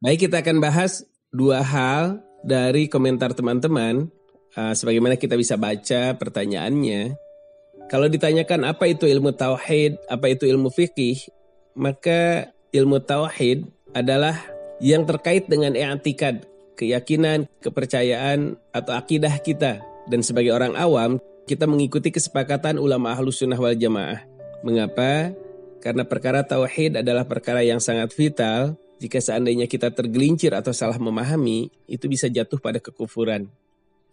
Baik, kita akan bahas dua hal dari komentar teman-teman. Sebagaimana kita bisa baca pertanyaannya. Kalau ditanyakan apa itu ilmu tauhid, apa itu ilmu fikih, maka ilmu tauhid adalah yang terkait dengan i'tikad, keyakinan, kepercayaan, atau akidah kita. Dan sebagai orang awam, kita mengikuti kesepakatan ulama ahlus sunnah wal jamaah. Mengapa? Karena perkara tauhid adalah perkara yang sangat vital. Jika seandainya kita tergelincir atau salah memahami, itu bisa jatuh pada kekufuran.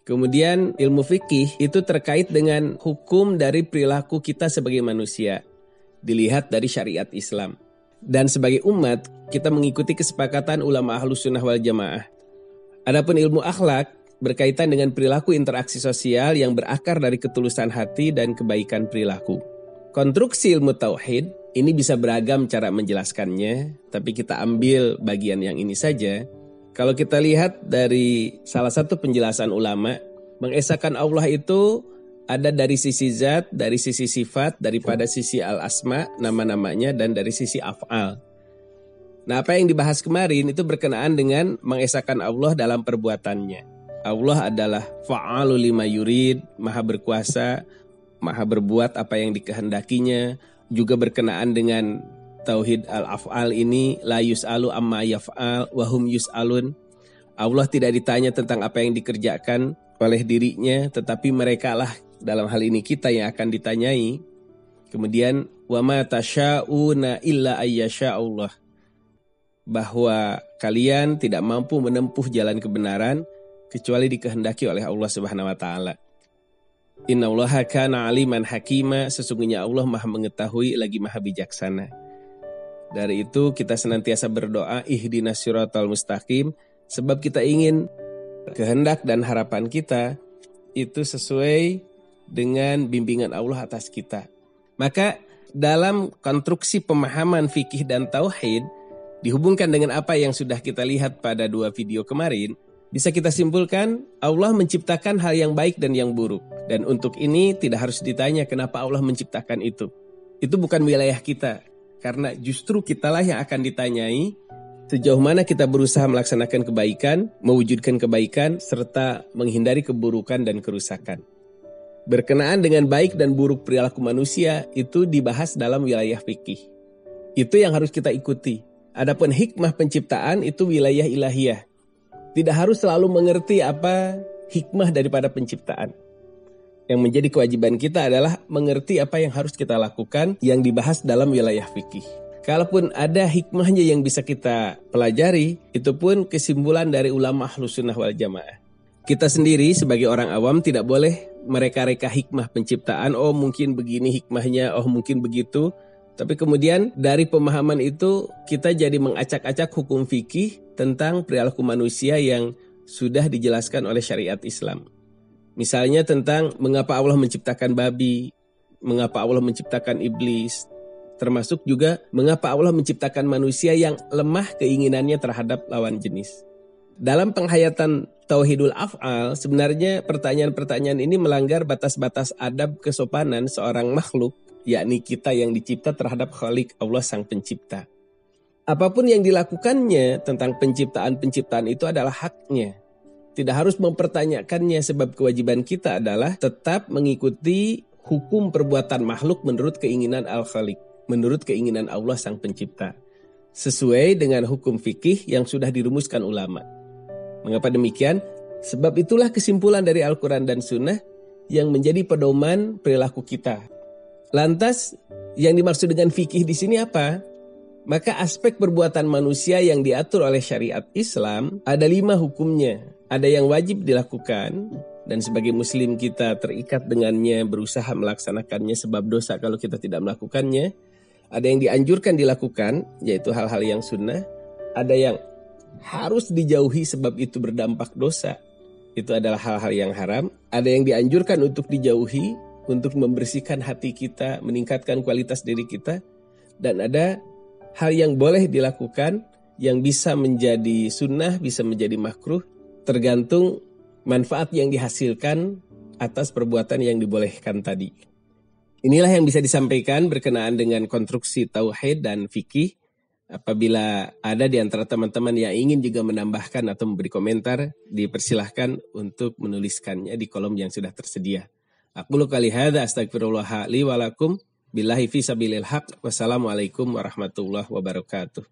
Kemudian ilmu fikih itu terkait dengan hukum dari perilaku kita sebagai manusia. Dilihat dari syariat Islam. Dan sebagai umat, kita mengikuti kesepakatan ulama ahlus sunnah wal jamaah. Adapun ilmu akhlak berkaitan dengan perilaku interaksi sosial yang berakar dari ketulusan hati dan kebaikan perilaku. Konstruksi ilmu tauhid ini bisa beragam cara menjelaskannya, tapi kita ambil bagian yang ini saja. Kalau kita lihat dari salah satu penjelasan ulama, mengesahkan Allah itu ada dari sisi zat, dari sisi sifat, daripada sisi al-asma, nama-namanya, dan dari sisi af'al. Nah, apa yang dibahas kemarin itu berkenaan dengan mengesahkan Allah dalam perbuatannya. Allah adalah fa'alu lima yurid, maha berkuasa, maha berbuat apa yang dikehendakinya, juga berkenaan dengan tauhid al-af'al ini, la yus'alu amma yaf'al wa hum yus'alun. Allah tidak ditanya tentang apa yang dikerjakan oleh dirinya, tetapi mereka lah, dalam hal ini kita, yang akan ditanyai. Kemudian wa ma tasya'una illa ayyasha'allah, bahwa kalian tidak mampu menempuh jalan kebenaran kecuali dikehendaki oleh Allah Subhanahu wa taala. Innallaha kana aliman hakima, sesungguhnya Allah maha mengetahui lagi maha bijaksana. Dari itu kita senantiasa berdoa ihdinas siratal mustaqim, sebab kita ingin kehendak dan harapan kita itu sesuai dengan bimbingan Allah atas kita. Maka dalam konstruksi pemahaman fikih dan tauhid dihubungkan dengan apa yang sudah kita lihat pada dua video kemarin, bisa kita simpulkan Allah menciptakan hal yang baik dan yang buruk. Dan untuk ini tidak harus ditanya kenapa Allah menciptakan itu. Itu bukan wilayah kita. Karena justru kitalah yang akan ditanyai sejauh mana kita berusaha melaksanakan kebaikan, mewujudkan kebaikan, serta menghindari keburukan dan kerusakan. Berkenaan dengan baik dan buruk perilaku manusia itu dibahas dalam wilayah fikih. Itu yang harus kita ikuti. Adapun hikmah penciptaan itu wilayah ilahiyah. Tidak harus selalu mengerti apa hikmah daripada penciptaan. Yang menjadi kewajiban kita adalah mengerti apa yang harus kita lakukan yang dibahas dalam wilayah fikih. Kalaupun ada hikmahnya yang bisa kita pelajari, itu pun kesimpulan dari ulama ahlus sunnah wal jamaah. Kita sendiri sebagai orang awam tidak boleh mereka-reka hikmah penciptaan, oh mungkin begini hikmahnya, oh mungkin begitu. Tapi kemudian dari pemahaman itu kita jadi mengacak-acak hukum fikih tentang perilaku manusia yang sudah dijelaskan oleh syariat Islam. Misalnya tentang mengapa Allah menciptakan babi, mengapa Allah menciptakan iblis, termasuk juga mengapa Allah menciptakan manusia yang lemah keinginannya terhadap lawan jenis. Dalam penghayatan tauhidul af'al, sebenarnya pertanyaan-pertanyaan ini melanggar batas-batas adab kesopanan seorang makhluk, yakni kita yang dicipta terhadap Khalik, Allah sang pencipta. Apapun yang dilakukannya tentang penciptaan-penciptaan itu adalah haknya. Tidak harus mempertanyakannya, sebab kewajiban kita adalah tetap mengikuti hukum perbuatan makhluk menurut keinginan Al-Khaliq, menurut keinginan Allah sang pencipta, sesuai dengan hukum fikih yang sudah dirumuskan ulama. Mengapa demikian? Sebab itulah kesimpulan dari Al-Quran dan Sunnah yang menjadi pedoman perilaku kita. Lantas yang dimaksud dengan fikih di sini apa? Maka aspek perbuatan manusia yang diatur oleh syariat Islam ada 5 hukumnya. Ada yang wajib dilakukan dan sebagai muslim kita terikat dengannya, berusaha melaksanakannya sebab dosa kalau kita tidak melakukannya. Ada yang dianjurkan dilakukan, yaitu hal-hal yang sunnah. Ada yang harus dijauhi sebab itu berdampak dosa. Itu adalah hal-hal yang haram. Ada yang dianjurkan untuk dijauhi, untuk membersihkan hati kita, meningkatkan kualitas diri kita. Dan ada hal yang boleh dilakukan yang bisa menjadi sunnah, bisa menjadi makruh, tergantung manfaat yang dihasilkan atas perbuatan yang dibolehkan tadi. Inilah yang bisa disampaikan berkenaan dengan konstruksi tauhid dan fikih. Apabila ada di antara teman-teman yang ingin juga menambahkan atau memberi komentar, dipersilahkan untuk menuliskannya di kolom yang sudah tersedia. Aqulu qali hadza astagfirullah li wa lakum billahi fi sabilil haq. Wassalamualaikum warahmatullahi wabarakatuh.